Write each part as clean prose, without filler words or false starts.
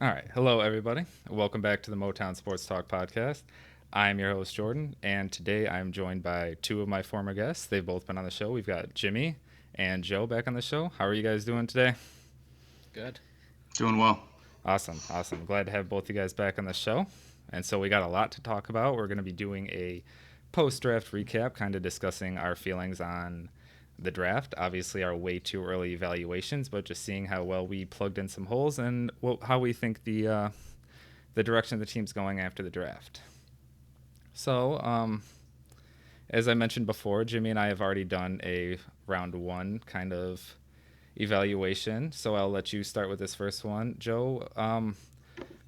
All right. Hello, everybody. Welcome back to the Motown Sports Talk podcast. I'm your host, Jordan, and today I'm joined by two of my former guests. They've both been on the show. We've got Jimmy and Joe back on the show. How are you guys doing today? Good. Doing well. Awesome. Awesome. Glad to have both you guys back on the show. And so we got a lot to talk about. We're going to be doing a post draft recap, kind of discussing our feelings on the draft. Obviously, our way too early evaluations, but just seeing how well we plugged in some holes and how we think the direction the team's going after the draft. So, as I mentioned before, Jimmy and I have already done a round one kind of evaluation. So I'll let you start with this first one, Joe.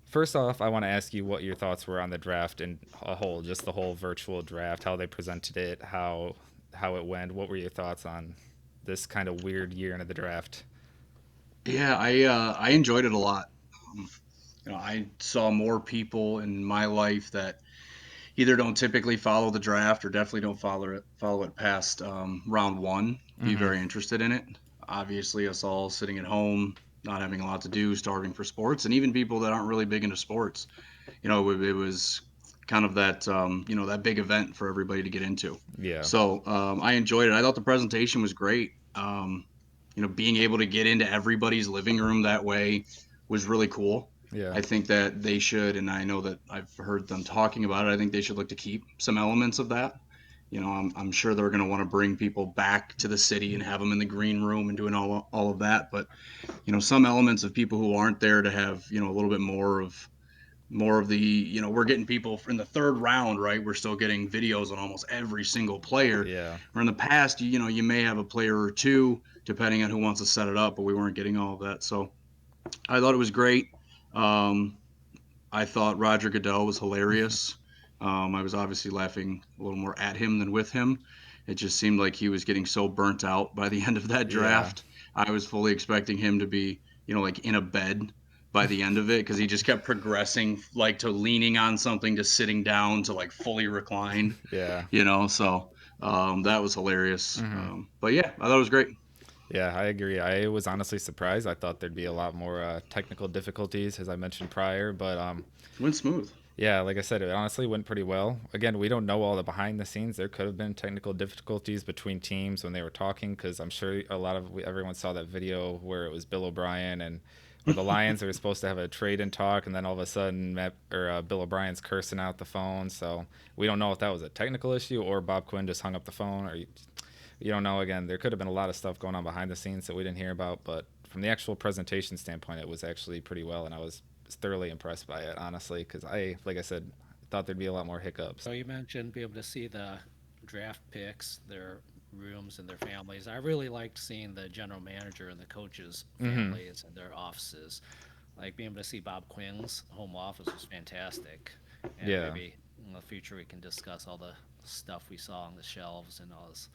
First off, I want to ask you what your thoughts were on the draft in a whole, just the whole virtual draft, how they presented it, how it went. What were your thoughts on this kind of weird year into the draft? Yeah, I enjoyed it a lot. Um, I saw more people in my life that either don't typically follow the draft or definitely don't follow it past round one. Be Mm-hmm. very interested in it. Obviously, us all sitting at home, not having a lot to do, starving for sports, and even people that aren't really big into sports. It was kind of that that big event for everybody to get into. Yeah. So I enjoyed it. I thought the presentation was great. Being able to get into everybody's living room that way was really cool. Yeah. I think that they should, and I know that I've heard them talking about it. I think they should look to keep some elements of that. I'm sure they're going to want to bring people back to the city and have them in the green room and doing all of that. But some elements of people who aren't there to have a little bit more of the we're getting people in the third round, right? We're still getting videos on almost every single player. Yeah. Or in the past, you may have a player or two depending on who wants to set it up, but we weren't getting all of that. So I thought it was great. um, I thought Roger Goodell was hilarious. I was obviously laughing a little more at him than with him. It just seemed like he was getting so burnt out by the end of that Yeah. draft. I was fully expecting him to be, like in a bed by the end of it because he just kept progressing, like to leaning on something to sitting down to like fully reclined, Yeah. So that was hilarious. Mm-hmm. But yeah, I thought it was great. Yeah, I agree. I was honestly surprised. I thought there'd be a lot more technical difficulties, as I mentioned prior. But Went smooth. yeah, like I said, it honestly went pretty well. Again, we don't know all the behind the scenes. There could have been technical difficulties between teams when they were talking, because I'm sure everyone saw that video where it was Bill O'Brien and where the Lions were supposed to have a trade and talk, and then all of a sudden, Bill O'Brien's cursing out the phone. So we don't know if that was a technical issue or Bob Quinn just hung up the phone, or you don't know. Again, there could have been a lot of stuff going on behind the scenes that we didn't hear about, but from the actual presentation standpoint, it was actually pretty well, and I was thoroughly impressed by it, honestly, because like I said, thought there'd be a lot more hiccups. So you mentioned be able to see the draft picks, their rooms, and their families. I really liked seeing the general manager and the coaches' Mm-hmm. families and their offices. Like being able to see Bob Quinn's home office was fantastic. And Yeah. maybe in the future we can discuss all the stuff we saw on the shelves and all those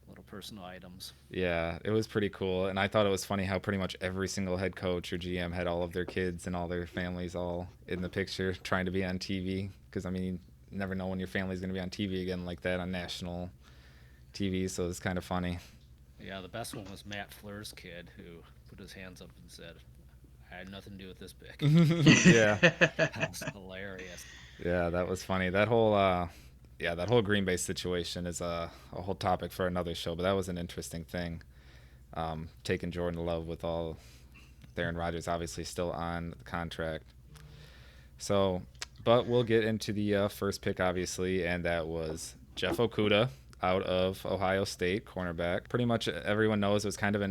little personal items. Yeah, it was pretty cool, and I thought it was funny how pretty much every single head coach or GM had all of their kids and all their families all in the picture trying to be on TV. Because I mean, you never know when your family's going to be on TV again like that on national TV, so it's kind of funny. Yeah, the best one was Matt Fleur's kid who put his hands up and said, I had nothing to do with this pick. Yeah, That was hilarious. yeah, that was funny. That whole Green Bay situation is a whole topic for another show, but that was an interesting thing. Taking Jordan Love with all Aaron Rodgers obviously still on the contract. So, but we'll get into the first pick, obviously, and that was Jeff Okuda out of Ohio State, cornerback. Pretty much everyone knows it was kind of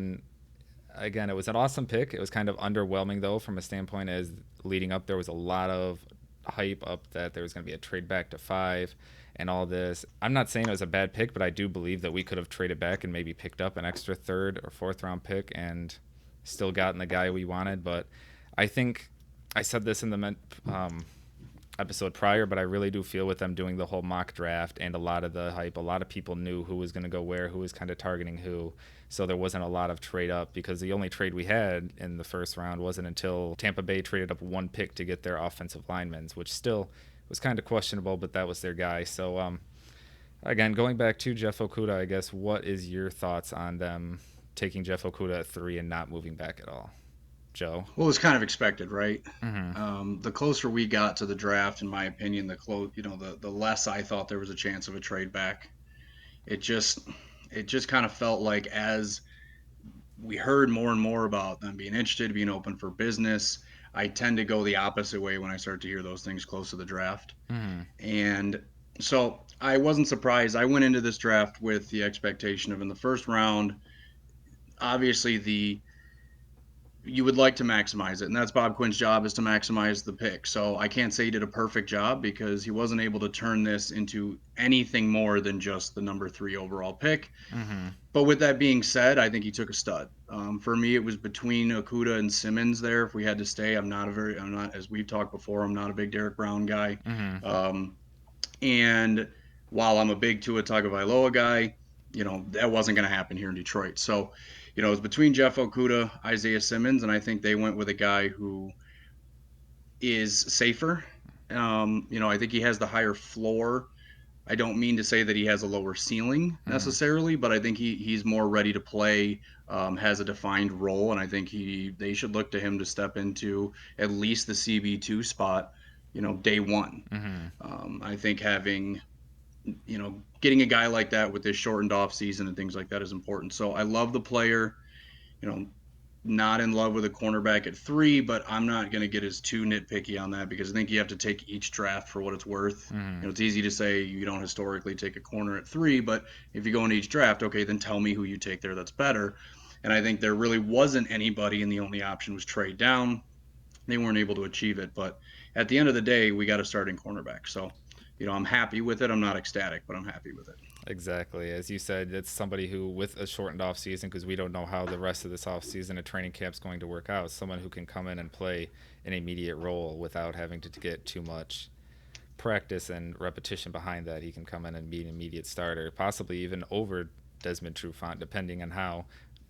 again, it was an awesome pick. It was kind of underwhelming, though, from a standpoint as leading up, there was a lot of hype up that there was going to be a trade back to five and all this. I'm not saying it was a bad pick, but I do believe that we could have traded back and maybe picked up an extra third or fourth round pick and still gotten the guy we wanted. But I think I said this in the episode prior, but I really do feel with them doing the whole mock draft and a lot of the hype, a lot of people knew who was going to go where, who was kind of targeting who. So there wasn't a lot of trade up because the only trade we had in the first round wasn't until Tampa Bay traded up one pick to get their offensive linemen, which still was kind of questionable, but that was their guy. So again, going back to Jeff Okuda, I guess, what is your thoughts on them taking Jeff Okuda at 3 and not moving back at all? Joe. Well, it's kind of expected, right? Mm-hmm. The closer we got to the draft, in my opinion, the less I thought there was a chance of a trade back. It just it just kind of felt like as we heard more and more about them being interested, being open for business. I tend to go the opposite way when I start to hear those things close to the draft. Mm-hmm. And so I wasn't surprised. I went into this draft with the expectation of in the first round, obviously the you would like to maximize it, and that's Bob Quinn's job is to maximize the pick. So I can't say he did a perfect job because he wasn't able to turn this into anything more than just the number 3 overall pick. Mm-hmm. But with that being said, I think he took a stud. For me, it was between Okuda and Simmons there. If we had to stay, I'm not, as we've talked before, I'm not a big Derek Brown guy. Mm-hmm. Um, and while I'm a big Tua Tagovailoa guy, that wasn't going to happen here in Detroit. So, it was between Jeff Okuda, Isaiah Simmons, and I think they went with a guy who is safer. I think he has the higher floor. I don't mean to say that he has a lower ceiling Mm-hmm. necessarily, but I think he's more ready to play, has a defined role, and I think they should look to him to step into at least the CB2 spot, day one. Mm-hmm. I think getting a guy like that with this shortened off season and things like that is important. So I love the player. You know, not in love with a cornerback at 3, but I'm not going to get as too nitpicky on that because I think you have to take each draft for what it's worth. Mm-hmm. It's easy to say you don't historically take a corner at 3, but if you go into each draft, okay, then tell me who you take there that's better. And I think there really wasn't anybody, and the only option was trade down. They weren't able to achieve it, but at the end of the day, we got a starting cornerback. So, I'm happy with it. I'm not ecstatic, but I'm happy with it. Exactly. As you said, it's somebody who, with a shortened off season, because we don't know how the rest of this off season of training camp is going to work out, someone who can come in and play an immediate role without having to get too much practice and repetition behind that. He can come in and be an immediate starter, possibly even over Desmond Trufant, depending on how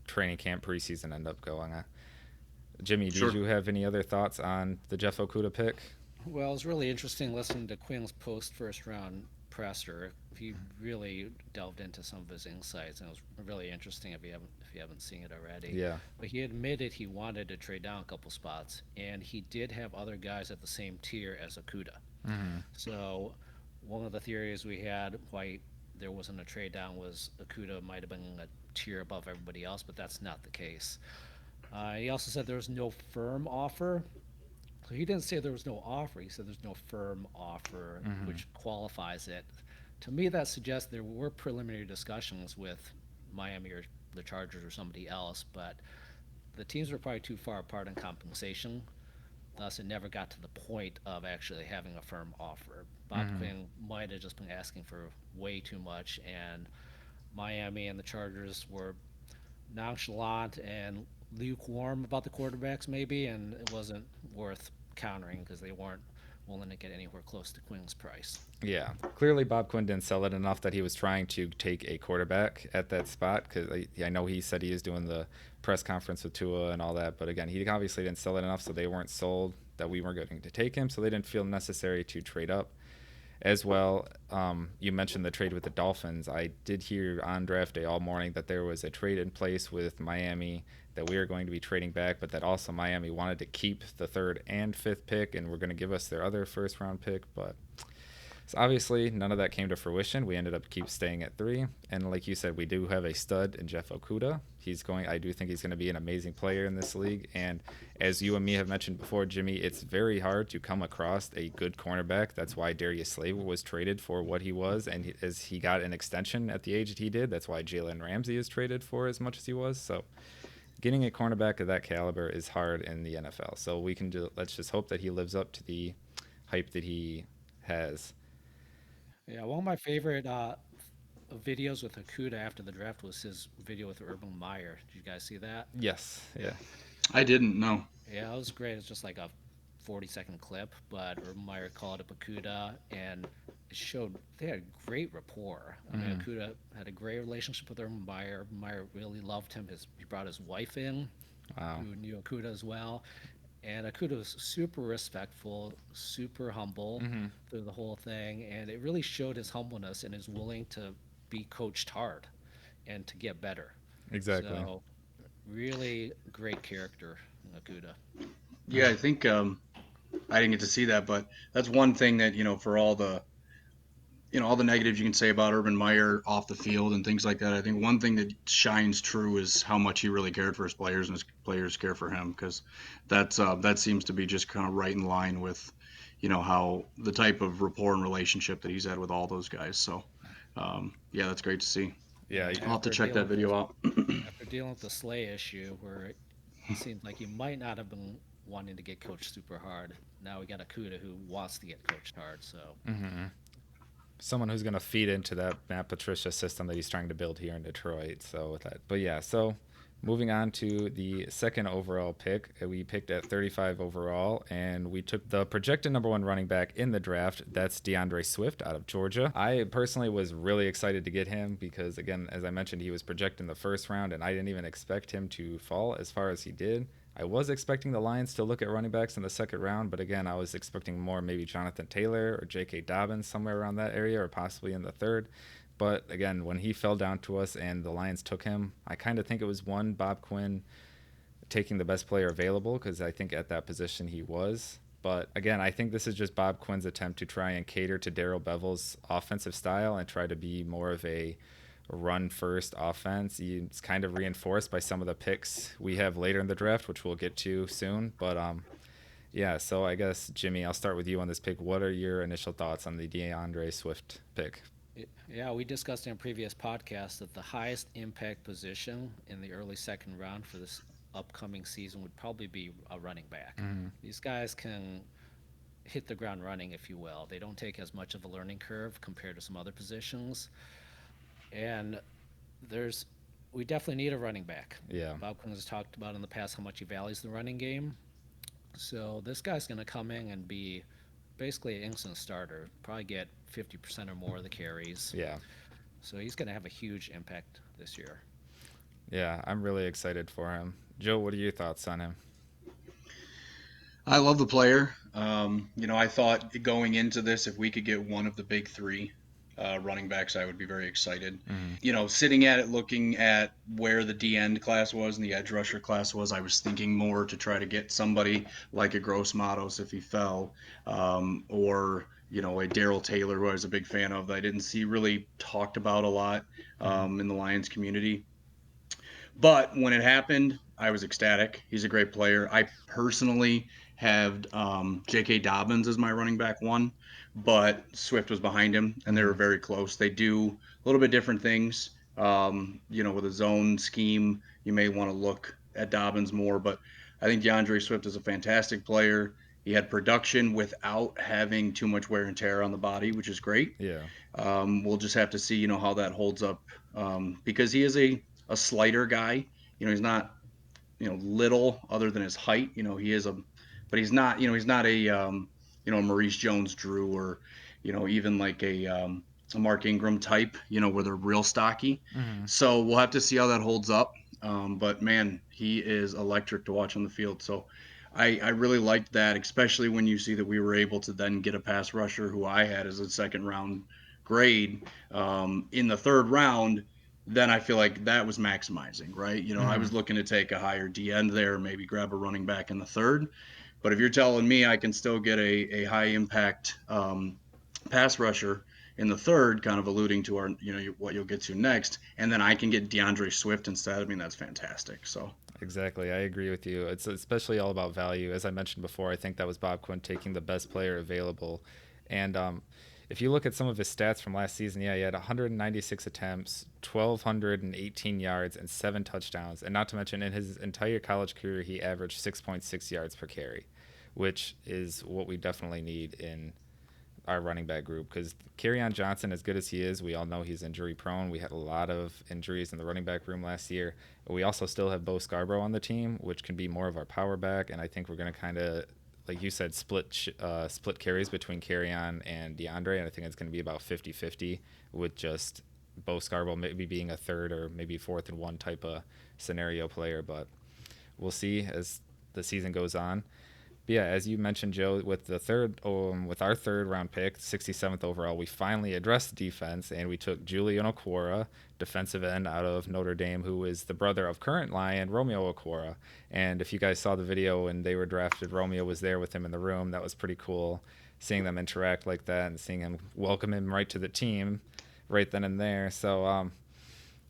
training camp preseason end up going. Jimmy, did Sure. you have any other thoughts on the Jeff Okuda pick? Well, it's really interesting listening to Quinn's post first round presser. He really delved into some of his insights, and it was really interesting if you haven't seen it already. Yeah. But he admitted he wanted to trade down a couple spots, and he did have other guys at the same tier as Akuda. Mm-hmm. So one of the theories we had why there wasn't a trade down was Akuda might have been a tier above everybody else, but that's not the case. He also said there was no firm offer. So he didn't say there was no offer. He said there's no firm offer, Mm-hmm. which qualifies it. To me, that suggests there were preliminary discussions with Miami or the Chargers or somebody else, but the teams were probably too far apart in compensation. Thus, it never got to the point of actually having a firm offer. Bob Mm-hmm. Quinn might have just been asking for way too much, and Miami and the Chargers were nonchalant and lukewarm about the quarterbacks, maybe, and it wasn't worth countering because they weren't willing to get anywhere close to Quinn's price. Yeah, clearly Bob Quinn didn't sell it enough that he was trying to take a quarterback at that spot. Because I know he said he was doing the press conference with Tua and all that, but again, he obviously didn't sell it enough, so they weren't sold that we weren't going to take him, so they didn't feel necessary to trade up. As well, you mentioned the trade with the Dolphins. I did hear on draft day all morning that there was a trade in place with Miami that we are going to be trading back, but that also Miami wanted to keep the third and fifth pick and were going to give us their other first round pick. But so obviously, none of that came to fruition. We ended up keep staying at 3, and like you said, we do have a stud in Jeff Okuda. He's going. I do think he's going to be an amazing player in this league. And as you and me have mentioned before, Jimmy, it's very hard to come across a good cornerback. That's why Darius Slay was traded for what he was, and as he got an extension at the age that he did, that's why Jalen Ramsey is traded for as much as he was. So getting a cornerback of that caliber is hard in the NFL. So let's just hope that he lives up to the hype that he has. Yeah, one of my favorite videos with Akuda after the draft was his video with Urban Meyer. Did you guys see that? Yes, yeah. I didn't know. Yeah, it was great. It's just like a 40-second clip, but Urban Meyer called up Akuda, and it showed they had great rapport. I mean, Mm-hmm. Akuda had a great relationship with Urban Meyer. Urban Meyer really loved him. He brought his wife in, Wow. who knew Akuda as well. And Akuda was super respectful, super humble Mm-hmm. through the whole thing, and it really showed his humbleness and his willing to be coached hard and to get better. Exactly. So, really great character. Akuda. Yeah, I think I didn't get to see that, but that's one thing that for all the negatives you can say about Urban Meyer off the field and things like that. I think one thing that shines true is how much he really cared for his players and his players care for him, because that seems to be just kind of right in line with how the type of rapport and relationship that he's had with all those guys. So yeah, that's great to see. Yeah, And I'll have to check that video out. after dealing with the Slay issue, where it seemed like he might not have been wanting to get coached super hard, now we got Akuda who wants to get coached hard. So someone who's going to feed into that Matt Patricia system that he's trying to build here in Detroit. So with that, but yeah, so moving on to the second overall pick, we picked at 35 overall, and we took the projected number one running back in the draft. That's DeAndre Swift out of Georgia. I personally was really excited to get him because, again, as I mentioned, he was projected in the first round, and I didn't even expect him to fall as far as he did. I was expecting the Lions to look at running backs in the second round, but again, I was expecting more maybe Jonathan Taylor or J.K. Dobbins somewhere around that area, or possibly in the third. But again, when he fell down to us and the Lions took him, I kind of think it was one, Bob Quinn taking the best player available, because I think at that position he was. But again, I think this is just Bob Quinn's attempt to try and cater to Darrell Bevel's offensive style and try to be more of a run first offense. It's kind of reinforced by some of the picks we have later in the draft, which we'll get to soon. But yeah, so I guess, Jimmy, I'll start with you on this pick. What are your initial thoughts on the DeAndre Swift pick? Yeah, we discussed in a previous podcast that the highest impact position in the early second round for this upcoming season would probably be a running back. Mm-hmm. These guys can hit the ground running, if you will. They don't take as much of a learning curve compared to some other positions. And there's we definitely need a running back. Yeah. Bob Quinn has talked about in the past how much he values the running game. So this guy's going to come in and be basically an instant starter. Probably get 50% or more of the carries. Yeah. So he's going to have a huge impact this year. Yeah, I'm really excited for him. Joe, what are your thoughts on him? I love the player. I thought going into this, if we could get one of the big three running backs, I would be very excited. Mm-hmm. Sitting at it, looking at where the D end class was and the edge rusher class was, I was thinking more to try to get somebody like a Gross Matos if he fell, or a Daryl Taylor, who I was a big fan of, that I didn't see really talked about a lot in the Lions community. But when it happened, I was ecstatic. He's a great player. I personally have J.K. Dobbins as my running back one, but Swift was behind him, and they were very close. They do a little bit different things. With a zone scheme, you may want to look at Dobbins more, but I think DeAndre Swift is a fantastic player. He had production without having too much wear and tear on the body, which is great. Yeah. We'll just have to see, how that holds up, because he is a slighter guy. He's not, little other than his height. He is but he's not a Maurice Jones-Drew, or, even like a Mark Ingram type, where they're real stocky. Mm-hmm. So we'll have to see how that holds up. But man, he is electric to watch on the field. So I really liked that, especially when you see that we were able to then get a pass rusher who I had as a second round grade in the third round. Then I feel like that was maximizing, right? I Mm-hmm. was looking to take a higher D end there, maybe grab a running back in the third. But if you're telling me I can still get a high impact pass rusher in the third, kind of alluding to what you'll get to next, and then I can get DeAndre Swift instead, I mean, that's fantastic. So Exactly. I agree with you. It's especially all about value. As I mentioned before, I think that was Bob Quinn taking the best player available. And if you look at some of his stats from last season, yeah, he had 196 attempts, 1,218 yards, and 7 touchdowns. And not to mention, in his entire college career, he averaged 6.6 yards per carry, which is what we definitely need in our running back group, because Kerryon Johnson, as good as he is, we all know he's injury prone. We had a lot of injuries in the running back room last year. We also still have Bo Scarborough on the team, which can be more of our power back, and I think we're going to kind of, like you said, split carries between Kerryon and DeAndre, and I think it's going to be about 50-50, with just Bo Scarborough maybe being a third or maybe fourth and one type of scenario player, but we'll see as the season goes on. But yeah, as you mentioned, Joe, with our third round pick, 67th overall, we finally addressed defense and we took Julian Okwara, defensive end out of Notre Dame, who is the brother of current Lion Romeo Okwara. And if you guys saw the video when they were drafted, Romeo was there with him in the room. That was pretty cool, seeing them interact like that and seeing him welcome him right to the team, right then and there. So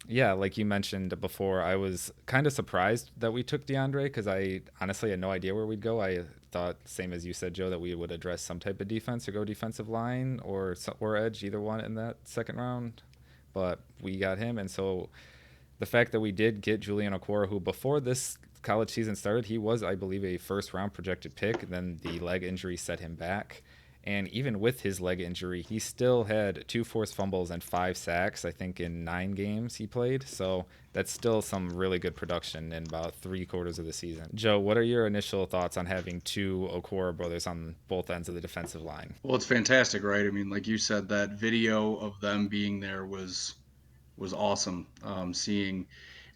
yeah, like you mentioned before, I was kind of surprised that we took DeAndre because I honestly had no idea where we'd go. I thought, same as you said, Joe, that we would address some type of defense or go defensive line or edge, either one in that second round. But we got him, and so the fact that we did get Julian Okwara, who before this college season started, he was, I believe, a first round projected pick. And then the leg injury set him back. And even with his leg injury, he still had two forced fumbles and 5 sacks, I think, in 9 games he played. So that's still some really good production in about 3 quarters of the season. Joe, what are your initial thoughts on having two Okora brothers on both ends of the defensive line? Well, it's fantastic, right? I mean, like you said, that video of them being there was awesome. Seeing,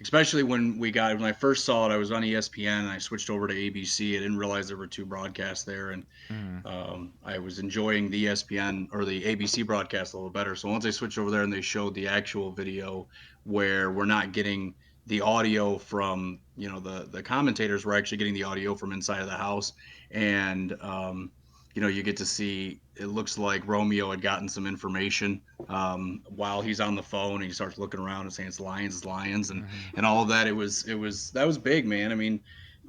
especially when I first saw it, I was on ESPN and I switched over to ABC. I didn't realize there were two broadcasts there, and Mm, I was enjoying the ESPN or the ABC broadcast a little better. So once I switched over there and they showed the actual video where we're not getting the audio from the commentators, we're actually getting the audio from inside of the house, and you get to see. It looks like Romeo had gotten some information while he's on the phone, and he starts looking around and saying it's Lions, mm-hmm, and all of that. That was big, man. I mean,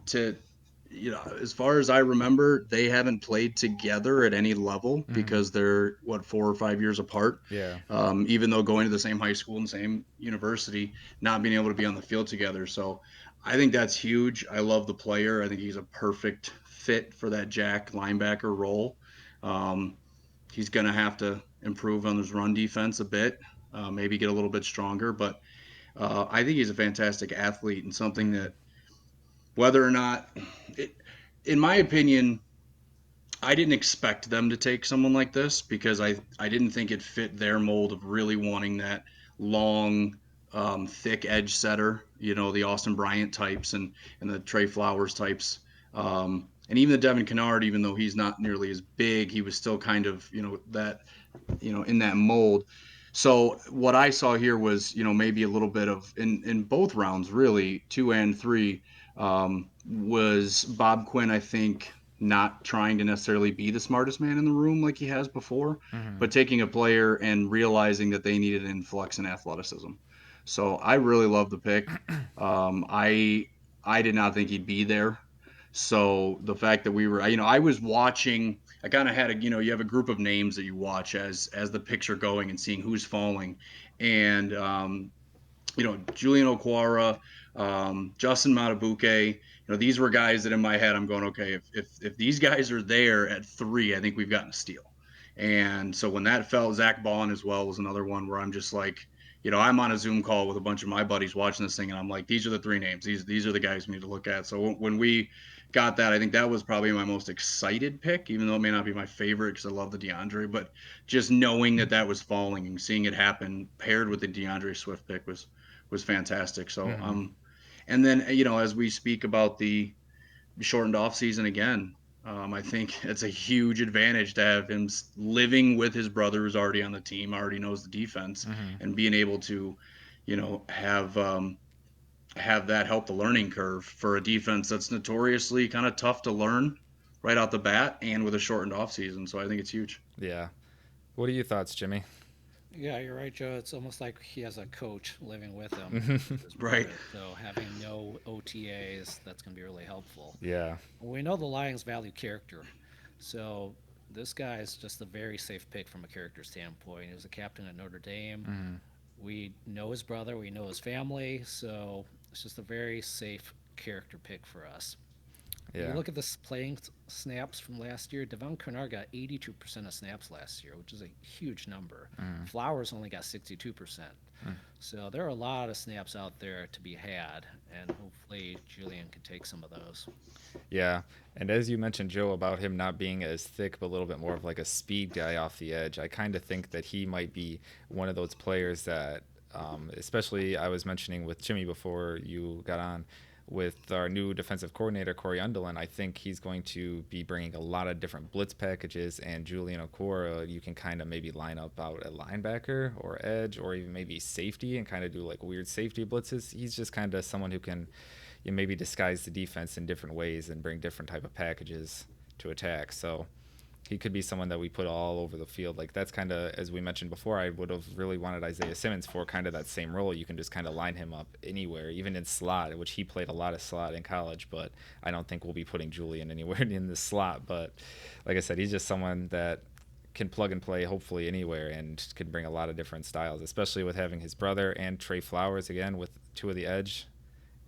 to as far as I remember, they haven't played together at any level mm-hmm. because they're 4 or 5 years apart. Yeah. Even though going to the same high school and same university, not being able to be on the field together. So I think that's huge. I love the player. I think he's a perfect fit for that Jack linebacker role. Um, he's going to have to improve on his run defense a bit, maybe get a little bit stronger. But I think he's a fantastic athlete and something Mm, that whether or not, it, in my opinion, I didn't expect them to take someone like this because I didn't think it fit their mold of really wanting that long, thick edge setter, the Austin Bryant types and the Trey Flowers types. And even the Devin Kennard, even though he's not nearly as big, he was still kind of, in that mold. So what I saw here was, maybe a little bit of in both rounds, really 2 and 3, was Bob Quinn. I think not trying to necessarily be the smartest man in the room like he has before, mm-hmm, but taking a player and realizing that they needed an influx in athleticism. So I really love the pick. I did not think he'd be there. So the fact that I was watching, I kind of had you have a group of names that you watch as the picks are going and seeing who's falling, and Julian Okwara, Justin Matabuke. These were guys that in my head I'm going, okay, if these guys are there at 3, I think we've gotten a steal. And so when that fell, Zach Bond as well was another one where I'm just like, I'm on a Zoom call with a bunch of my buddies watching this thing, and I'm like, these are the 3 names. These are the guys we need to look at. So when we got that, I think that was probably my most excited pick, even though it may not be my favorite because I love the DeAndre. But just knowing that was falling and seeing it happen paired with the DeAndre Swift pick was fantastic. So mm-hmm. and then as we speak about the shortened off season again, I think it's a huge advantage to have him living with his brother who's already on the team, already knows the defense, Mm-hmm. and being able to, have that help the learning curve for a defense that's notoriously kind of tough to learn right out the bat and with a shortened off season. So I think it's huge. Yeah. What are your thoughts, Jimmy? Yeah, you're right, Joe. It's almost like he has a coach living with him, with his Right. brother. So having no OTAs, that's going to be really helpful. Yeah. We know the Lions value character. So this guy is just a very safe pick from a character standpoint. He was a captain at Notre Dame. Mm-hmm. We know his brother, we know his family. So it's just a very safe character pick for us. You Yeah. look at the playing snaps from last year. Devon Kennard got 82% of snaps last year, which is a huge number. Mm-hmm. Flowers only got 62%. So there are a lot of snaps out there to be had, and hopefully Julian can take some of those. Yeah. And as you mentioned, Joe, about him not being as thick, but a little bit more of like a speed guy off the edge, I kind of think that he might be one of those players that, especially I was mentioning with Jimmy before you got on, with our new defensive coordinator Corey Underlin, I think he's going to be bringing a lot of different blitz packages. And Julian Okora, you can kind of maybe line up out at linebacker or edge or even maybe safety and kind of do like weird safety blitzes. He's just kind of someone who can maybe disguise the defense in different ways and bring different type of packages to attack. So he could be someone that we put all over the field. Like that's kind of, as we mentioned before, I would have really wanted Isaiah Simmons for kind of that same role. You can just kind of line him up anywhere, even in slot, which he played a lot of slot in college, but I don't think we'll be putting Julian anywhere in the slot. But like I said, he's just someone that can plug and play hopefully anywhere and can bring a lot of different styles, especially with having his brother and Trey Flowers again with two of the edge.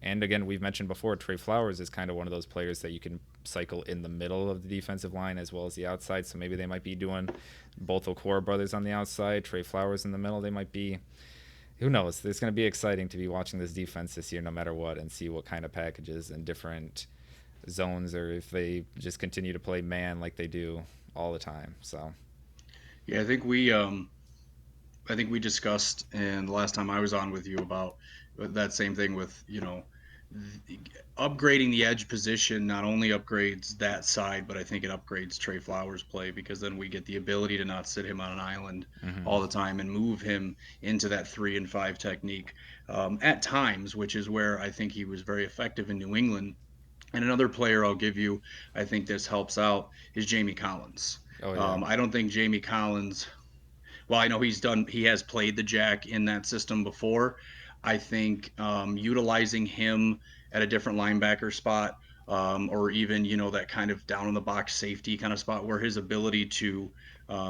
And again, we've mentioned before, Trey Flowers is kind of one of those players that you can cycle in the middle of the defensive line as well as the outside. So maybe they might be doing both Okora brothers on the outside, Trey Flowers in the middle. They might be, who knows? It's going to be exciting to be watching this defense this year no matter what and see what kind of packages and different zones or if they just continue to play man like they do all the time. So, Yeah, I think we discussed, and the last time I was on with you about that same thing with, upgrading the edge position not only upgrades that side, but I think it upgrades Trey Flowers' play because then we get the ability to not sit him on an island mm-hmm. all the time and move him into that 3 and 5 technique at times, which is where I think he was very effective in New England. And another player I'll give you, I think this helps out, is Jamie Collins. Oh, yeah. I don't think Jamie Collins, well, I know he has played the jack in that system before. I think utilizing him at a different linebacker spot, or even that kind of down in the box safety kind of spot where his ability to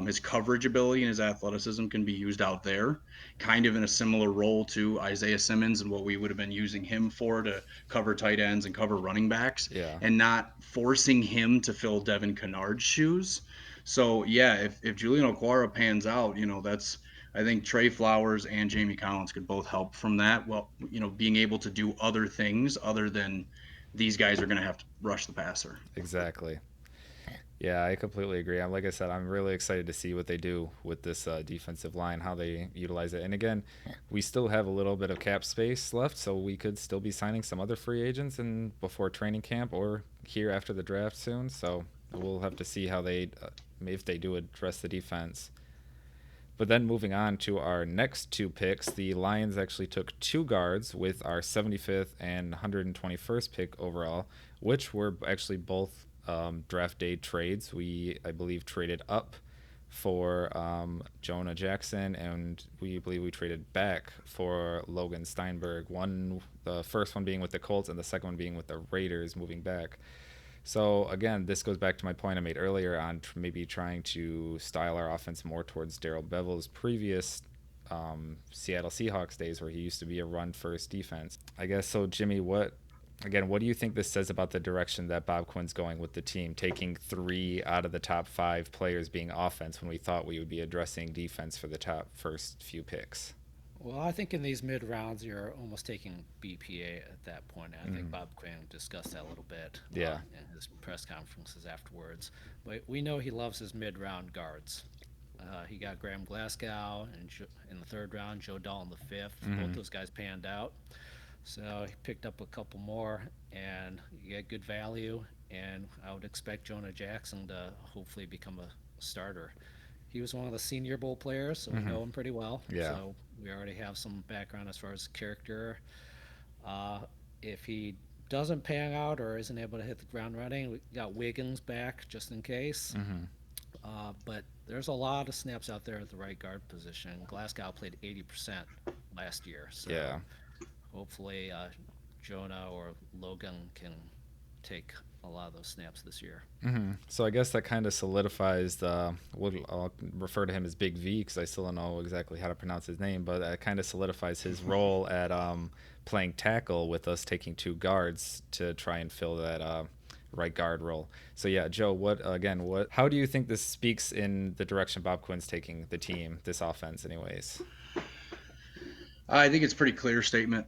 his coverage ability and his athleticism can be used out there, kind of in a similar role to Isaiah Simmons and what we would have been using him for to cover tight ends and cover running backs, Yeah. and not forcing him to fill Devin Kennard's shoes. So yeah, if Julian Okwara pans out, that's, I think Trey Flowers and Jamie Collins could both help from that. Well, being able to do other things other than these guys are going to have to rush the passer. Exactly. Yeah, I completely agree. Like I said, I'm really excited to see what they do with this defensive line, how they utilize it. And again, we still have a little bit of cap space left, so we could still be signing some other free agents and before training camp or here after the draft soon. So we'll have to see how if they do address the defense. But then moving on to our next two picks, the Lions actually took two guards with our 75th and 121st pick overall, which were actually both draft day trades. We, I believe, traded up for Jonah Jackson, and we believe we traded back for Logan Steinberg. The first one being with the Colts, and the second one being with the Raiders, moving back. So again, this goes back to my point I made earlier on maybe trying to style our offense more towards Darrell Bevel's previous Seattle Seahawks days, where he used to be a run-first defense. I guess so, Jimmy. What do you think this says about the direction that Bob Quinn's going with the team, taking 3 out of the top 5 players being offense when we thought we would be addressing defense for the top first few picks? Well, I think in these mid rounds, you're almost taking BPA at that point. I think Bob Quinn discussed that a little bit Yeah. in his press conferences afterwards. But we know he loves his mid round guards. He got Graham Glasgow in the third round, Joe Dahl in the fifth. Both those guys panned out. So he picked up a couple more, and you get good value. And I would expect Jonah Jackson to hopefully become a starter. He was one of the Senior Bowl players, so we know him pretty well. Yeah. So we already have some background as far as character. Uh, if he doesn't pan out or isn't able to hit the ground running, we got Wiggins back just in case. But there's a lot of snaps out there at the right guard position. Glasgow played 80% last year, so Yeah. hopefully Jonah or Logan can take a lot of those snaps this year. So I guess that kind of solidifies I'll refer to him as Big V because I still don't know exactly how to pronounce his name, but that kind of solidifies his role at playing tackle with us taking two guards to try and fill that right guard role. So yeah, Joe, how do you think this speaks in the direction Bob Quinn's taking the team, this offense, anyways? I think it's a pretty clear statement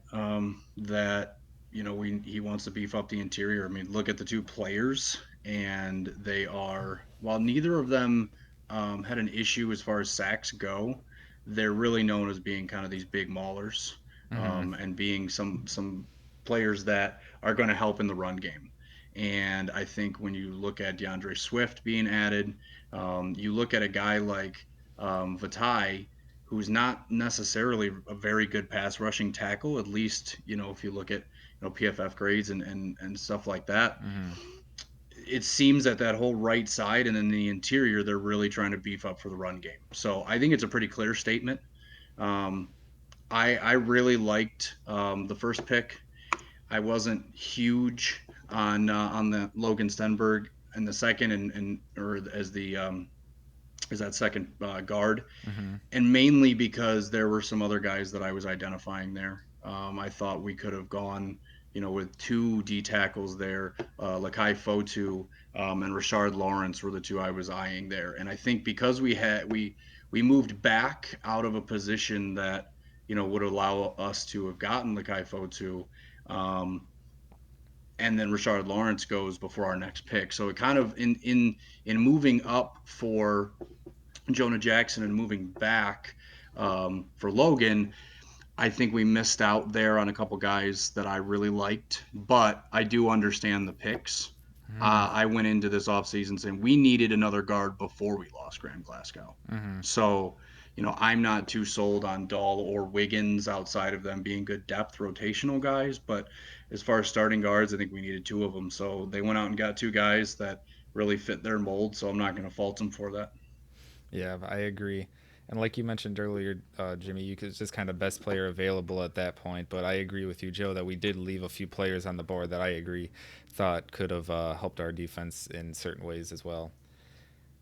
that he wants to beef up the interior. I mean, look at the two players, and they are, while neither of them had an issue as far as sacks go, they're really known as being kind of these big maulers, Mm-hmm. and being some players that are going to help in the run game. And I think when you look at DeAndre Swift being added, you look at a guy like Vitae, who's not necessarily a very good pass rushing tackle. At least if you look at PFF grades and stuff like that, Hmm. it seems that that whole right side and then the interior they're really trying to beef up for the run game. So I think it's a pretty clear statement. Um, I really liked the first pick. I wasn't huge on the Logan Stenberg in the second and or as that second guard, Hmm. and mainly because there were some other guys that I was identifying there. I thought we could have gone, with two D tackles there, Lakai Fotu and Rashard Lawrence were the two I was eyeing there. And I think because we moved back out of a position that would allow us to have gotten Lakai Fotu, um, and then Rashard Lawrence goes before our next pick. So it kind of in moving up for Jonah Jackson and moving back for Logan, I think we missed out there on a couple guys that I really liked, but I do understand the picks. Hmm. I went into this offseason saying we needed another guard before we lost Graham Glasgow. Hmm. So, I'm not too sold on Dahl or Wiggins outside of them being good depth rotational guys, but as far as starting guards, I think we needed two of them. So they went out and got two guys that really fit their mold. So I'm not going to fault them for that. Yeah, I agree. And like you mentioned earlier, Jimmy, you could just kind of best player available at that point. But I agree with you, Joe, that we did leave a few players on the board that I agree thought could have helped our defense in certain ways as well.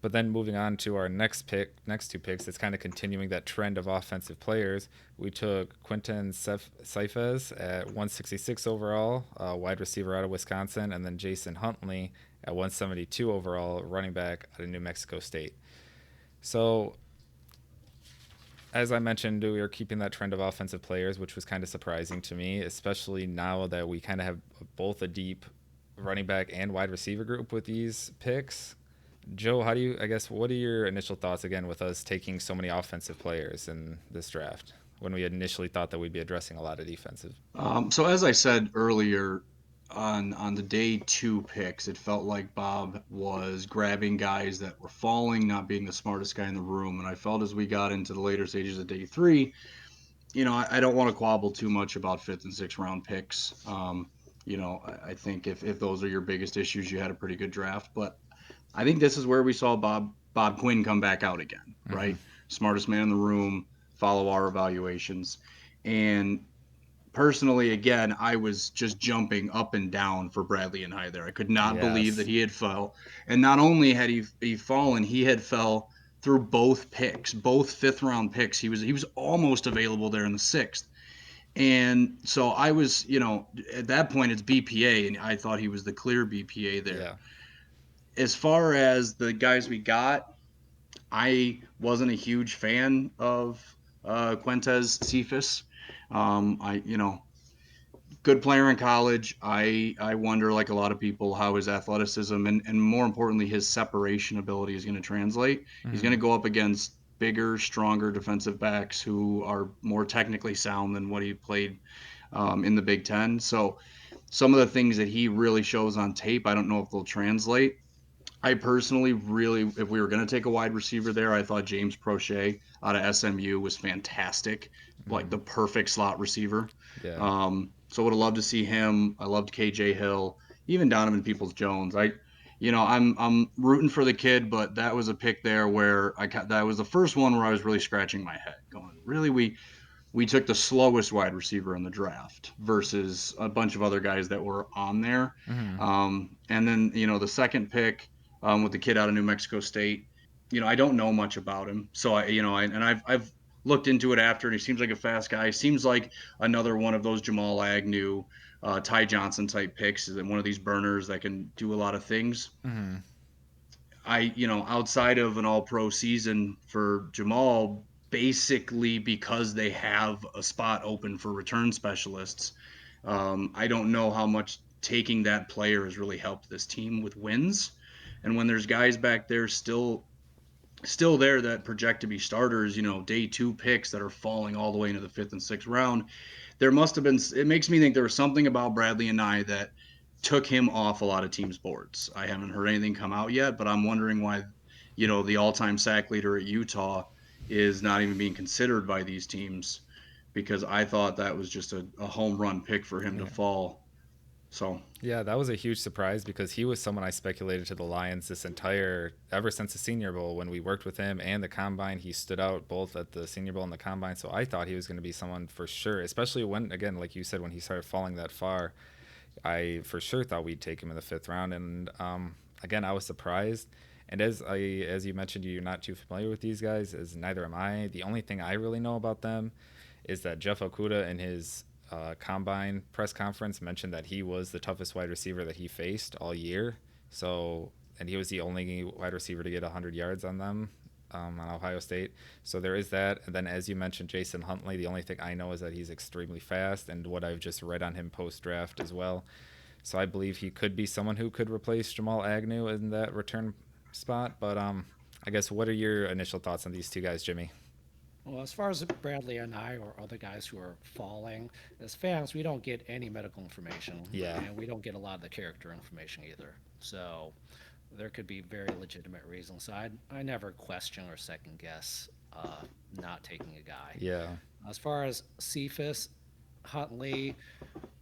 But then moving on to our next two picks, it's kind of continuing that trend of offensive players. We took Quinton Cephas at 166 overall, wide receiver out of Wisconsin, and then Jason Huntley at 172 overall, running back out of New Mexico State. So, as I mentioned, we are keeping that trend of offensive players, which was kind of surprising to me, especially now that we kind of have both a deep running back and wide receiver group with these picks. Joe, I guess, what are your initial thoughts again with us taking so many offensive players in this draft when we initially thought that we'd be addressing a lot of defensive? So as I said earlier, on the day two picks, it felt like Bob was grabbing guys that were falling, not being the smartest guy in the room. And I felt as we got into the later stages of day three, I don't want to quabble too much about fifth and sixth round picks. I think if those are your biggest issues, you had a pretty good draft. But I think this is where we saw Bob Quinn come back out again, Mm-hmm. right? Smartest man in the room, follow our evaluations. And personally, again, I was just jumping up and down for Bradley and High there. I could not believe that Yes. he had fell, and not only had he fallen, he had fell through both picks, both fifth round picks. He was almost available there in the sixth, and so I was, at that point it's BPA, and I thought he was the clear BPA there. Yeah. As far as the guys we got, I wasn't a huge fan of Quintez Cephas. I good player in college. I wonder, like a lot of people, how his athleticism and more importantly his separation ability is going to translate. He's going Mm-hmm. to go up against bigger, stronger defensive backs who are more technically sound than what he played in the Big Ten. So some of the things that he really shows on tape, I don't know if they'll translate. I personally really, if we were going to take a wide receiver there, I thought James Prochet out of SMU was fantastic, like Mm-hmm. the perfect slot receiver. Yeah. So would have loved to see him. I loved KJ Hill, even Donovan Peoples Jones. I'm rooting for the kid, but that was a pick there where that was the first one where I was really scratching my head, going, really, we took the slowest wide receiver in the draft versus a bunch of other guys that were on there. Mm-hmm. And then, the second pick with the kid out of New Mexico State, I don't know much about him. So I've looked into it after, and he seems like a fast guy. He seems like another one of those Jamal Agnew, Ty Johnson type picks, and one of these burners that can do a lot of things. Mm-hmm. Outside of an all pro season for Jamal, basically because they have a spot open for return specialists, I don't know how much taking that player has really helped this team with wins. And when there's guys back there still there that project to be starters, day two picks that are falling all the way into the fifth and sixth round, there must have been. It makes me think there was something about Bradley and I that took him off a lot of teams' boards. I haven't heard anything come out yet, but I'm wondering why, the all-time sack leader at Utah is not even being considered by these teams, because I thought that was just a home run pick for him to Yeah. fall. So Yeah, that was a huge surprise because he was someone I speculated to the Lions ever since the Senior Bowl when we worked with him and the Combine. He stood out both at the Senior Bowl and the Combine, so I thought he was going to be someone for sure, especially when, again, like you said, when he started falling that far. I for sure thought we'd take him in the fifth round, and again, I was surprised. And as you mentioned, you're not too familiar with these guys, as neither am I. The only thing I really know about them is that Jeff Okuda in his combine press conference mentioned that he was the toughest wide receiver that he faced all year. So, and he was the only wide receiver to get 100 yards on them on Ohio State. So there is that. And then, as you mentioned, Jason Huntley, the only thing I know is that he's extremely fast, and what I've just read on him post draft as well. So I believe he could be someone who could replace Jamal Agnew in that return spot. But I guess what are your initial thoughts on these two guys, Jimmy? Well, as far as Bradley and I or other guys who are falling, as fans, we don't get any medical information, Yeah. and we don't get a lot of the character information either. So there could be very legitimate reasons. So I never question or second guess not taking a guy. Yeah. As far as Cephas, Huntley,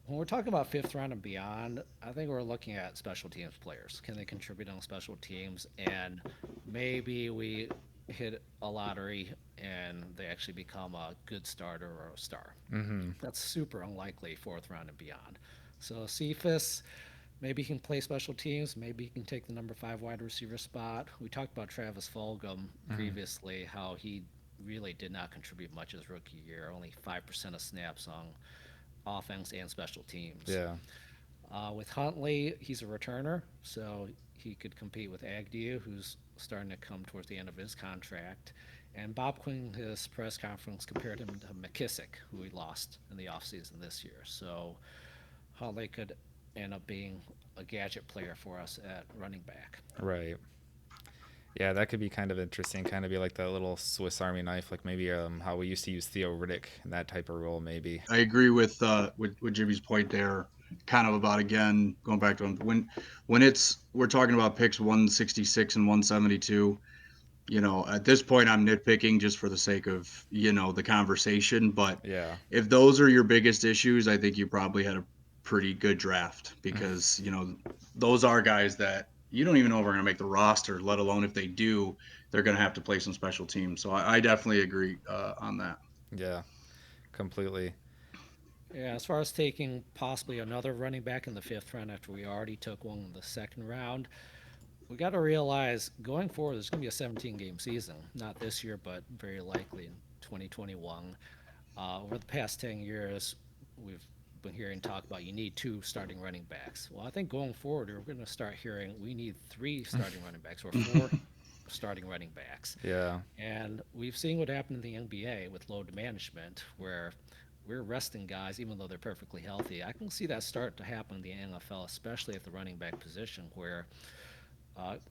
when we're talking about fifth round and beyond, I think we're looking at special teams players. Can they contribute on special teams? And maybe we hit a lottery and they actually become a good starter or a star. Mm-hmm. That's super unlikely fourth round and beyond. So Cephas, maybe he can play special teams. Maybe he can take the number 5 wide receiver spot. We talked about Travis Fulgham previously, how he really did not contribute much his rookie year. Only 5% of snaps on offense and special teams. Yeah. With Huntley, he's a returner, so he could compete with Agnew, who's starting to come towards the end of his contract. And Bob Quinn, his press conference, compared him to McKissick, who he lost in the offseason this year. So Huntley could end up being a gadget player for us at running back. Right. Yeah, that could be kind of interesting. Kind of be like that little Swiss Army knife, like maybe how we used to use Theo Riddick in that type of role, maybe. I agree with Jimmy's point there, kind of about, again, going back to when we're talking about picks 166 and 172. At this point, I'm nitpicking just for the sake of, the conversation. But Yeah. if those are your biggest issues, I think you probably had a pretty good draft, because, those are guys that you don't even know if are going to make the roster, let alone if they do, they're going to have to play some special teams. So I definitely agree on that. Yeah. Completely. Yeah, as far as taking possibly another running back in the fifth round after we already took one in the second round, we got to realize going forward, there's going to be a 17-game season. Not this year, but very likely in 2021. Over the past 10 years, we've been hearing talk about you need 2 starting running backs. Well, I think going forward, we're going to start hearing we need 3 starting running backs or 4 starting running backs. Yeah. And we've seen what happened in the NBA with load management, where we're resting guys even though they're perfectly healthy. I can see that start to happen in the NFL, especially at the running back position, where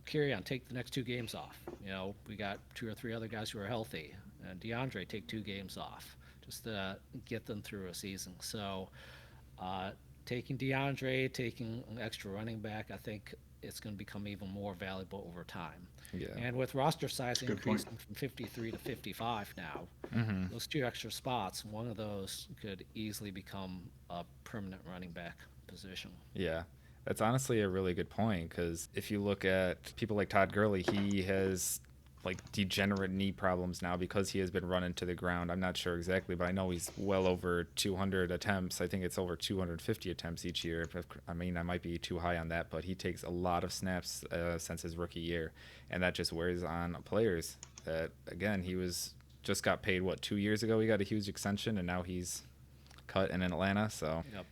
carry on, take the next 2 games off. We got 2 or 3 other guys who are healthy, and DeAndre take 2 games off just to get them through a season. So taking DeAndre, taking an extra running back, I think it's going to become even more valuable over time. Yeah. And with roster size Good point. increasing from 53 to 55 now, Mm-hmm. those 2 extra spots, one of those could easily become a permanent running back position. Yeah. That's honestly a really good point, because if you look at people like Todd Gurley, he has like degenerate knee problems now because he has been running to the ground. I'm not sure exactly, but I know he's well over 200 attempts. I think it's over 250 attempts each year. I mean, I might be too high on that, but he takes a lot of snaps since his rookie year, and that just wears on players. That, again, he was just got paid, 2 years ago? He got a huge extension, and now he's cut in Atlanta. So Yep.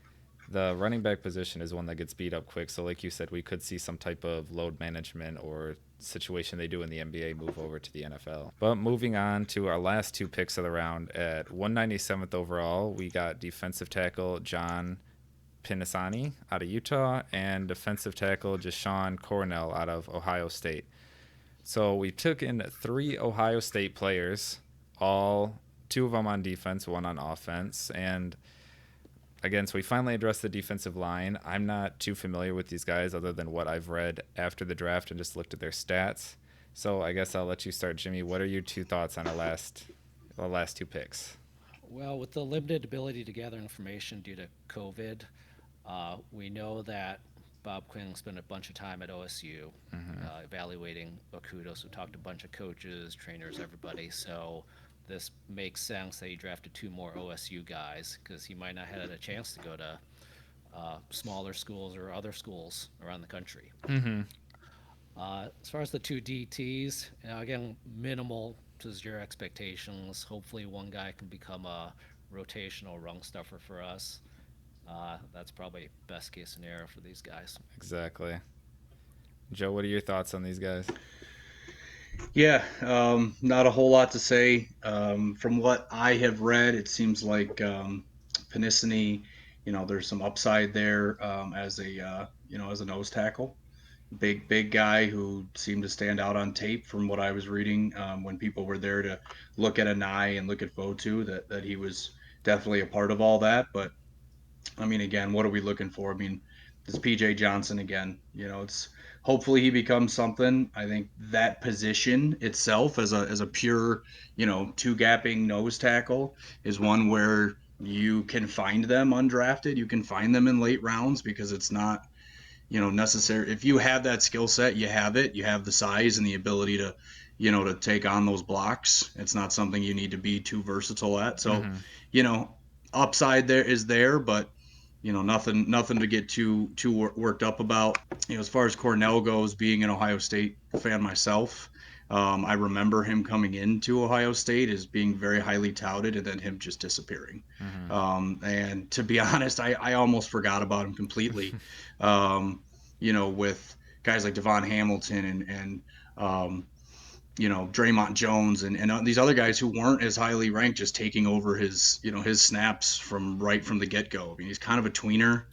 the running back position is one that gets beat up quick. So like you said, we could see some type of load management or situation they do in the NBA move over to the NFL. But moving on to our last 2 picks of the round, at 197th overall, we got defensive tackle John Pinisani out of Utah and defensive tackle Jashawn Cornell out of Ohio State. So we took in 3 Ohio State players, all 2 of them on defense, 1 on offense, and again, so we finally addressed the defensive line. I'm not too familiar with these guys other than what I've read after the draft and just looked at their stats. So I guess I'll let you start, Jimmy. What are your two thoughts on the last two picks? Well, with the limited ability to gather information due to COVID, we know that Bob Quinn spent a bunch of time at OSU evaluating Okuda. So talked to a bunch of coaches, trainers, everybody. So this makes sense that he drafted two more OSU guys because he might not have had a chance to go to smaller schools or other schools around the country. Mm-hmm. As far as the two DTs, again, minimal to your expectations. Hopefully, one guy can become a rotational rung stuffer for us. That's probably best case scenario for these guys. Exactly. Joe, what are your thoughts on these guys? Yeah, not a whole lot to say. From what I have read, it seems like Panissini, there's some upside there as a nose tackle. Big guy who seemed to stand out on tape from what I was reading when people were there to look at Anai and look at Fotu, that he was definitely a part of all that. But I mean, again, what are we looking for? I mean, this PJ Johnson again. It's hopefully he becomes something. I think that position itself, as a pure, two gapping nose tackle, is one where you can find them undrafted. You can find them in late rounds because it's not, necessary. If you have that skill set, you have it. You have the size and the ability to, to take on those blocks. It's not something you need to be too versatile at. So, Mm-hmm. you know, upside there is there, but nothing to get too worked up about. As far as Cornell goes, being an Ohio State fan myself, I remember him coming into Ohio State as being very highly touted, and then him just disappearing. Mm-hmm. And to be honest, I almost forgot about him completely. With guys like Devon Hamilton and Draymond Jones and these other guys who weren't as highly ranked, just taking over his snaps from the get go. I mean, he's kind of a tweener.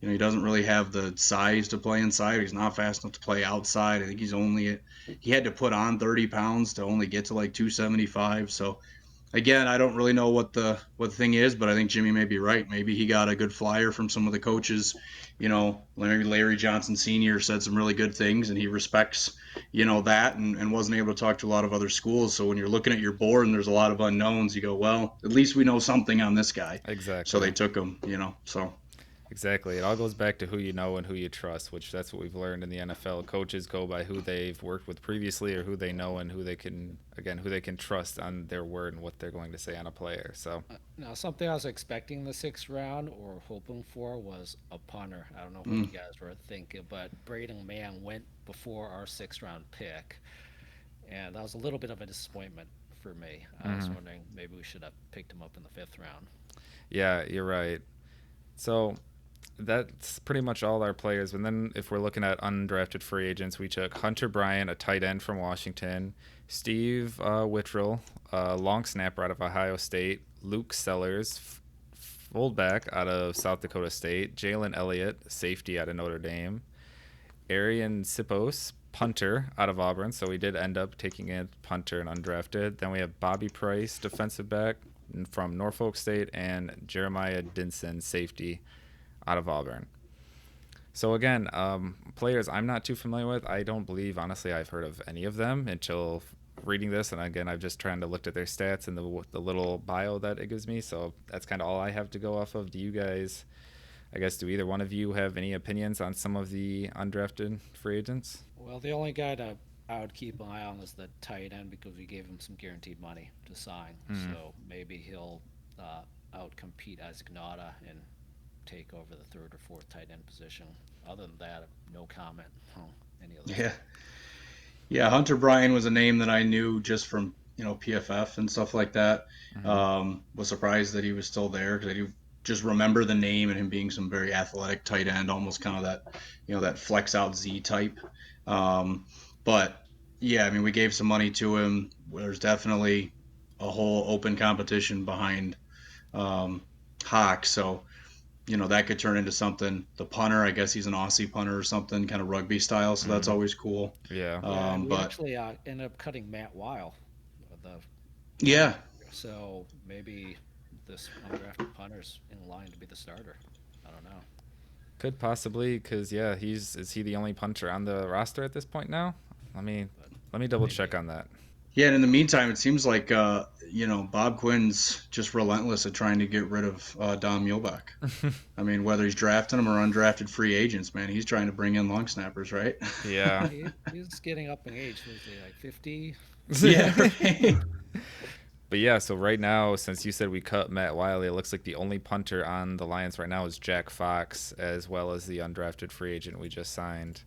He doesn't really have the size to play inside. He's not fast enough to play outside. I think he had to put on 30 pounds to only get to like 275. So again, I don't really know what the thing is, but I think Jimmy may be right. Maybe he got a good flyer from some of the coaches. Maybe Larry Johnson Sr. said some really good things, and he respects that, and wasn't able to talk to a lot of other schools. So when you're looking at your board and there's a lot of unknowns, you go, well, at least we know something on this guy. So they Exactly. took him. So Exactly. It all goes back to who you know and who you trust, which that's what we've learned in the NFL. Coaches go by who they've worked with previously or who they know and who they can trust on their word and what they're going to say on a player. So, Now, something I was expecting in the sixth round or hoping for was a punter. I don't know what mm, you guys were thinking, but Braden Mann went before our sixth round pick, and that was a little bit of a disappointment for me. I was mhm. wondering maybe we should have picked him up in the fifth round. Yeah, you're right. So, that's pretty much all our players. And then if we're looking at undrafted free agents, we took Hunter Bryant, a tight end from Washington, Steve Whittrell, a long snapper out of Ohio State, Luke Sellers, fullback out of South Dakota State, Jalen Elliott, safety out of Notre Dame, Arian Sipos, punter out of Auburn. So we did end up taking a punter and undrafted. Then we have Bobby Price, defensive back from Norfolk State, and Jeremiah Dinson, safety out of Auburn. So again, players I'm not too familiar with. I don't believe, honestly, I've heard of any of them until reading this. And again, I've just trying to look at their stats and the little bio that it gives me. So that's kind of all I have to go off of. Do you guys? I guess do either one of you have any opinions on some of the undrafted free agents? Well, the only guy that I would keep an eye on is the tight end because we gave him some guaranteed money to sign. Mm, So maybe he'll uh, outcompete Isaac Nauta and take over the third or fourth tight end position. Other than that, no comment on any of those yeah, guys. yeah. Hunter Bryan was a name that I knew just from PFF and stuff like that. mm, Was surprised that he was still there because I do just remember the name and him being some very athletic tight end, almost kind of that flex out Z type. Um, but yeah, I mean, we gave some money to him. There's definitely a whole open competition behind um, Hawk, so that could turn into something. The punter, I guess he's an Aussie punter or something, kind of rugby style, so that's mm, always cool. yeah. Yeah, and we But actually ended up cutting Matt Weil, the yeah, punter. So maybe this undrafted punter's in line to be the starter. I don't know. Could possibly, because yeah, he's is he the only punter on the roster at this point now? Let me But let me double check maybe. on that. Yeah, and in the meantime, it seems like Bob Quinn's just relentless at trying to get rid of Dom Muhlbach. I mean, whether he's drafting them or undrafted free agents, man, he's trying to bring in long snappers, right? Yeah. He's getting up in age. Was he like 50? Yeah, right. But yeah, so right now, since you said we cut Matt Wiley, it looks like the only punter on the Lions right now is Jack Fox, as well as the undrafted free agent we just signed,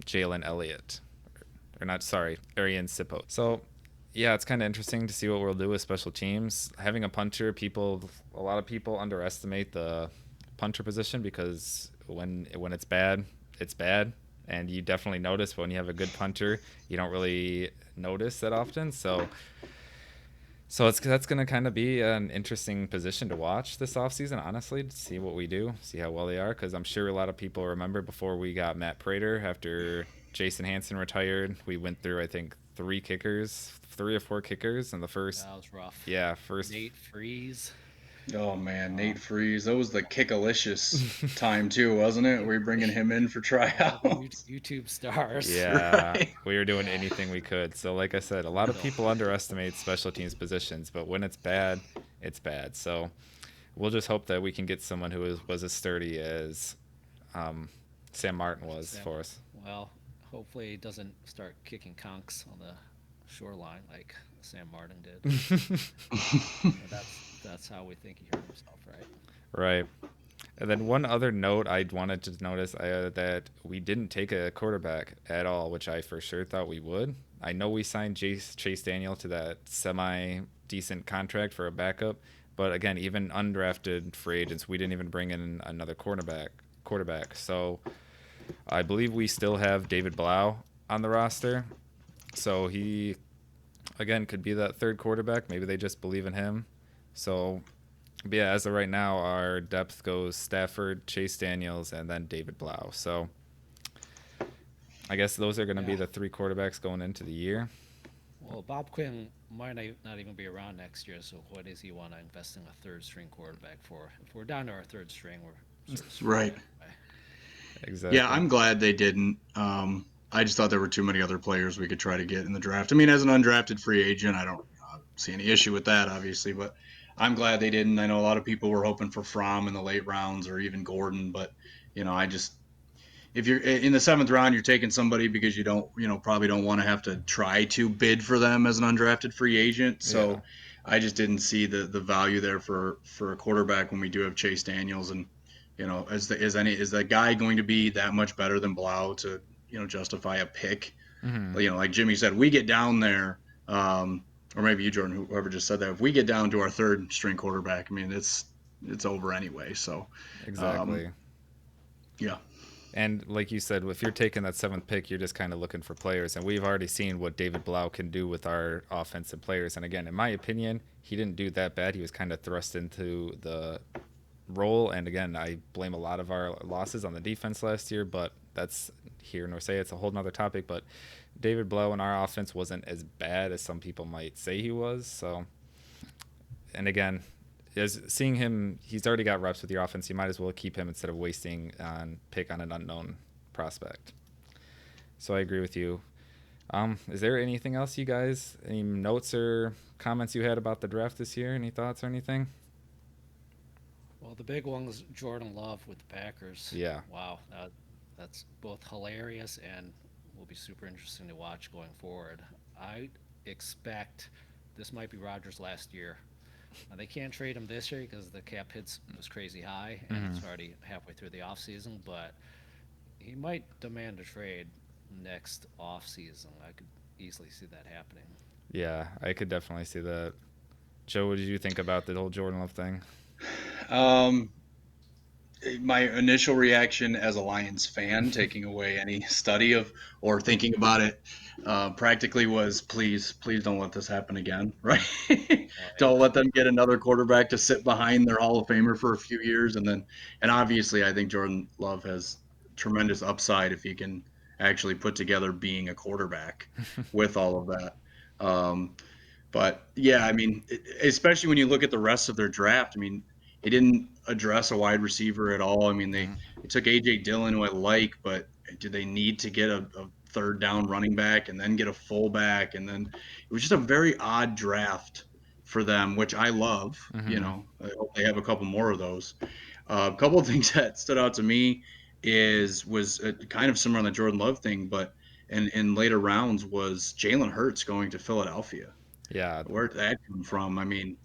Jalen Elliott. Or not, sorry, Arian Sippo. So yeah, it's kind of interesting to see what we'll do with special teams. Having a punter, a lot of people underestimate the punter position because when it's bad, and you definitely notice. But when you have a good punter, you don't really notice that often. So that's going to kind of be an interesting position to watch this offseason, honestly, to see what we do, see how well they are, because I'm sure a lot of people remember before we got Matt Prater, after Jason Hansen retired, we went through, I think, three or four kickers in the first, That was rough. yeah, first. Nate Freeze. Oh man, Uh, Nate Freeze. That was the kickalicious time too, wasn't it? the, We bringing him in for all the tryouts. YouTube stars. Yeah, Right. we were doing Uh, anything we could. So, like I said, a lot of Brutal. people underestimate special teams positions, but when it's bad, it's bad. So, we'll just hope that we can get someone was as sturdy as um, Sam Martin was Sam, for us. well, hopefully he doesn't start kicking conks on the shoreline like Sam Martin did. But that's how we think he hurt himself, right? Right. And then one other note I wanted to notice that we didn't take a quarterback at all, which I for sure thought we would. I know we signed Chase Daniel to that semi decent contract for a backup, but again, even undrafted free agents, we didn't even bring in another quarterback. So I believe we still have David Blau on the roster. So he again could be that third quarterback. Maybe they just believe in him. So but yeah, as of right now, our depth goes Stafford, Chase Daniels, and then David Blau. So I guess those are going to be Yeah. the three quarterbacks going into the year. Well, Bob Quinn might not even be around next year, so what does he want to invest in a third string quarterback for? If we're down to our third string, we're sort of screwed Right. anyway. Yeah, Exactly. I'm glad they didn't. I just thought there were too many other players we could try to get in the draft. I mean, as an undrafted free agent, I don't see any issue with that, obviously, but I'm glad they didn't. I know a lot of people were hoping for Fromm in the late rounds or even Gordon, but I just if you're in the seventh round, you're taking somebody because you don't, probably don't want to have to try to bid for them as an undrafted free agent. Yeah. So I just didn't see the value there for a quarterback when we do have Chase Daniels and is that guy going to be that much better than Blau to justify a pick? Hmm. Like Jimmy said, we get down there, or maybe you, Jordan, whoever just said that. If we get down to our third string quarterback, I mean it's over anyway. So um, Exactly. yeah, And like you said, if you're taking that seventh pick, you're just kind of looking for players. And we've already seen what David Blau can do with our offensive players. And again, in my opinion, he didn't do that bad. He was kind of thrust into the role. And again, I blame a lot of our losses on the defense last year, but that's here nor say it's a whole nother topic. But David Blau in our offense wasn't as bad as some people might say he was. So, and again, as seeing him, he's already got reps with your offense. You might as well keep him instead of wasting on pick on an unknown prospect. So I agree with you. Is there anything else you guys, any notes or comments you had about the draft this year? Any thoughts or anything? Well, the big one was Jordan Love with the Packers. Yeah. Wow, that's both hilarious and will be super interesting to watch going forward. I expect this might be Rodgers' last year. They can't trade him this year because the cap hits was crazy high and Hmm. it's already halfway through the offseason, but he might demand a trade next offseason. I could easily see that happening. Yeah, I could definitely see that. Joe, what did you think about the whole Jordan Love thing? um, my initial reaction as a Lions fan, taking away any study of or thinking about it practically, was please, please don't let this happen again, right? Don't Right. let them get another quarterback to sit behind their Hall of Famer for a few years, and obviously, I think Jordan Love has tremendous upside if he can actually put together being a quarterback with all of that. Um, But yeah, I mean, especially when you look at the rest of their draft, I mean, he didn't address a wide receiver at all. I mean, Mhm. they took AJ Dillon, who I like, but do they need to get a third down running back and then get a fullback? And then it was just a very odd draft for them, which I love. You Mhm. know, I hope they have a couple more of those. A couple of things that stood out to me was kind of similar on the Jordan Love thing, but in later rounds was Jalen Hurts going to Philadelphia. Yeah. Where'd that come from? I mean,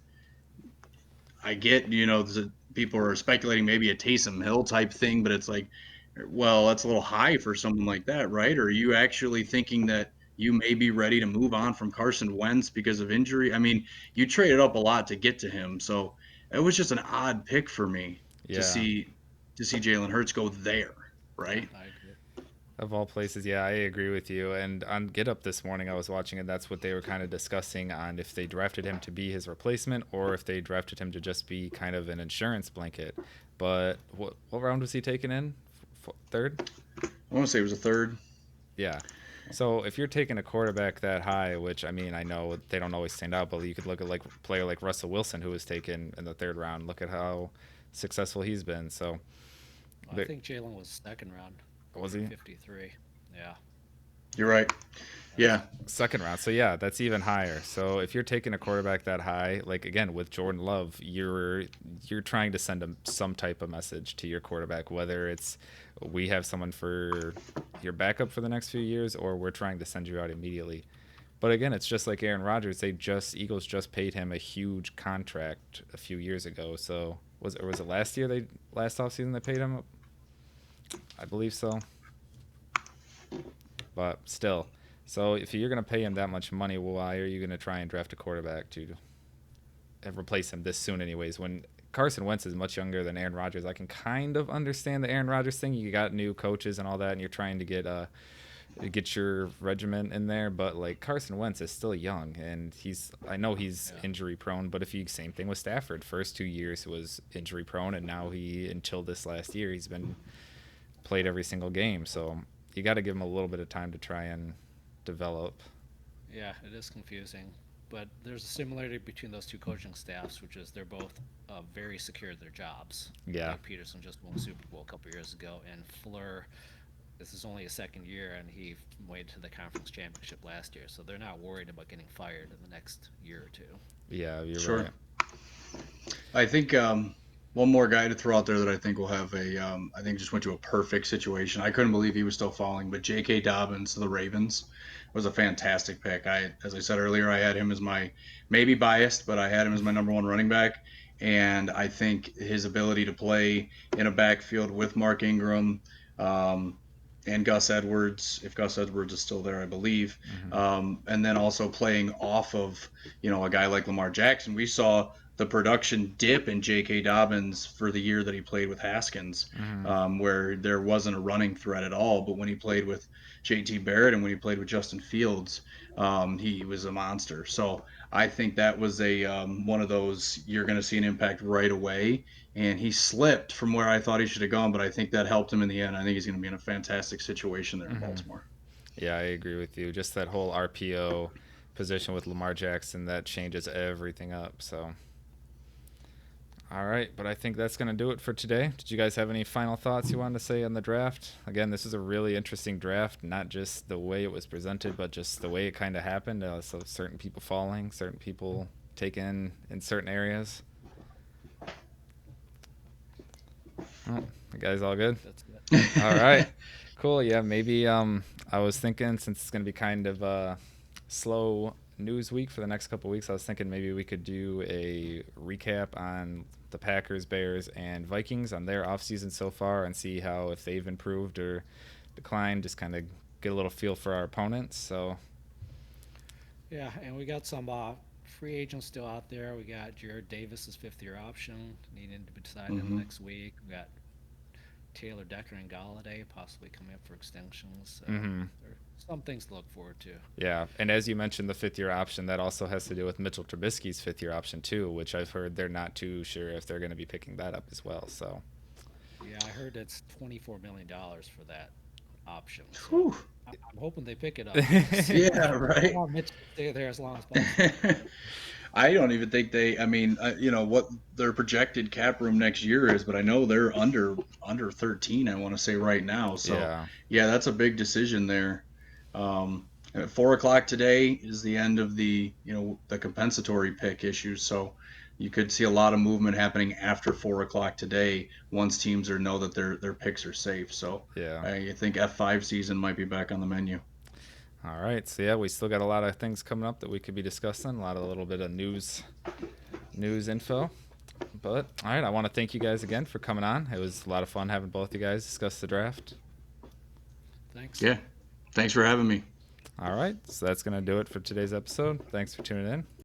I get, you know, people are speculating maybe a Taysom Hill type thing, but it's like, well, that's a little high for someone like that, right? Or are you actually thinking that you may be ready to move on from Carson Wentz because of injury? I mean, you traded up a lot to get to him, so it was just an odd pick for me to Yeah. see Jalen Hurts go there, Yeah, right? I agree. Of all places, yeah, I agree with you. And on Get Up this morning, I was watching it. That's what they were kind of discussing on if they drafted him to be his replacement or if they drafted him to just be kind of an insurance blanket. But what round was he taken in? Third? I want to say it was a third. Yeah. So if you're taking a quarterback that high, which I mean, I know they don't always stand out, but you could look at like a player like Russell Wilson, who was taken in the third round. Look at how successful he's been. So, I think Jalen was second round, was pick he? 53. Yeah, You're right. that's Yeah, Second round. So yeah, that's even higher. So if you're taking a quarterback that high, like again with Jordan Love, you're trying to send some type of message to your quarterback, whether it's we have someone for your backup for the next few years, or we're trying to send you out immediately. But again, it's just like Aaron Rodgers. Eagles just paid him a huge contract a few years ago. So was it last year last offseason they paid him? I believe so. But still, so if you're going to pay him that much money, why are you going to try and draft a quarterback to replace him this soon, anyways? When Carson Wentz is much younger than Aaron Rodgers, I can kind of understand the Aaron Rodgers thing. You got new coaches and all that, and you're trying to get your regiment in there. But like Carson Wentz is still young, and I know he's yeah, injury prone. But if you same thing with Stafford, first 2 years was injury prone, and now until this last year he's been played every single game. So you got to give him a little bit of time to try and develop. yeah. It is confusing, but there's a similarity between those two coaching staffs, which is they're both very secure in their jobs. Yeah. Doug Peterson just won the Super Bowl a couple years ago, and Fleur, this is only his second year, and he made it to the conference championship last year. So they're not worried about getting fired in the next year or two. Yeah, you're sure. right. I think one more guy to throw out there that I think will have I think just went to a perfect situation. I couldn't believe he was still falling, but J.K. Dobbins to the Ravens was a fantastic pick. As I said earlier, I had him as my maybe biased, but I had him as my number one running back. And I think his ability to play in a backfield with Mark Ingram um, and Gus Edwards, if Gus Edwards is still there, I believe, Hmm. and then also playing off of a guy like Lamar Jackson. We saw the production dip in J.K. Dobbins for the year that he played with Haskins, Hmm. where there wasn't a running threat at all. But when he played with J.T. Barrett and when he played with Justin Fields, he was a monster. So I think that was a one of those you're going to see an impact right away. And he slipped from where I thought he should have gone, but I think that helped him in the end. I think he's going to be in a fantastic situation there in Hmm. Baltimore. Yeah, I agree with you. Just that whole RPO position with Lamar Jackson that changes everything up. So, all right, but I think that's going to do it for today. Did you guys have any final thoughts you wanted to say on the draft? Again, this is a really interesting draft, not just the way it was presented, but just the way it kind of happened. So, certain people falling, certain people taken in certain areas. Oh, you guys all good? That's it. All right. Cool. Yeah, maybe I was thinking since it's going to be kind of a slow news week for the next couple weeks, I was thinking maybe we could do a recap on the Packers, Bears, and Vikings on their offseason so far and see how if they've improved or declined, just kind of get a little feel for our opponents. So, Yeah, and we got some free agents still out there. We got Jared Davis's fifth-year option needing to be decided in the hmm next week. We got Taylor Decker and Galladay possibly coming up for extensions. So mm-hmm. there are some things to look forward to. Yeah, and as you mentioned, the fifth-year option that also has to do with Mitchell Trubisky's fifth-year option too, which I've heard they're not too sure if they're going to be picking that up as well. So, Yeah, I heard it's $24 million for that option. So Whew. I'm hoping they pick it up because Yeah, I right. want Mitch to stay there as long as possible. I don't even think they. I mean, what their projected cap room next year is, but I know they're under 13. I want to say right now. So Yeah. yeah, that's a big decision there. At 4 o'clock today is the end of the compensatory pick issues. So you could see a lot of movement happening after 4 o'clock today once teams know that their picks are safe. So Yeah. I think F5 season might be back on the menu. All right. So yeah, we still got a lot of things coming up that we could be discussing. A lot of little bit of news info. But all right, I want to thank you guys again for coming on. It was a lot of fun having both you guys discuss the draft. Thanks. Yeah, thanks for having me. All right, so that's gonna do it for today's episode. Thanks for tuning in.